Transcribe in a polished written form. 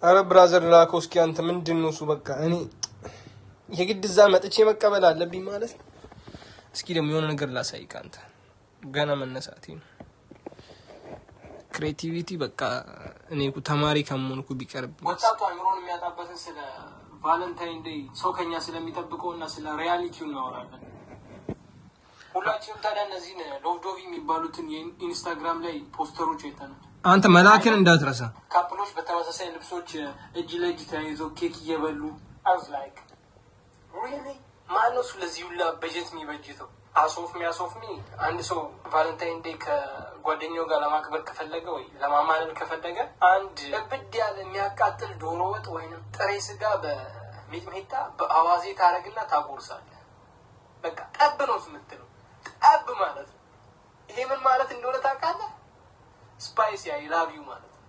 አረ ብራዘር ላኮስኪ አንተ ምንድነው እሱ? በቃ እኔ የግድ እዛ መጥቼ መቀበል አለብኝ ማለት። እስኪ ደግሞ የሆነ ነገር ላሳይክ አንተ ገና መነሳቴ ነው። ክሬቲቪቲ በቃ እኔ እኮ ተማሪ ከመሆንኩ ቢቀርብ ወጣቱ አእምሮን የሚያጣበትን ስለ ቫለንታይን ዴይ ሰው ከኛ ስለሚጠብቀውና ስለ ሪያሊቲው እናወራለን። ሁላችንም ታዲያ እነዚህን ሎቭዶቪ የሚባሉትን የኢንስታግራም ላይ ፖስተሮች አይተናል። አንተ መላክን እንዳትረሳ። ካፕሎች በተመሳሳይ ልብሶች እጅ ለእጅ ተያይዘው ኬክ እየበሉ አዝ ላይክ ሪሊ ማነው ስለዚህ ሁላ በጀት የሚበጅተው? አሶፍሚ አንድ ሰው ቫለንታይን ዴይ ከጓደኛው ጋር ለማክበር ከፈለገ ወይ ለማማለል ከፈለገ አንድ እብድ ያለ የሚያቃጥል ዶሮ ወጥ ወይንም ጥሬ ስጋ በሚጥሚጣ በአዋዜ ታረግና ታጎርሳለህ። በቃ ጠብ ነው የምትለው። ጠብ ማለት ነው። ይሄ ምን ማለት እንደሆነ ታውቃለህ? ስፓይሲ አይ ላቭ ዩ ማለት ነው።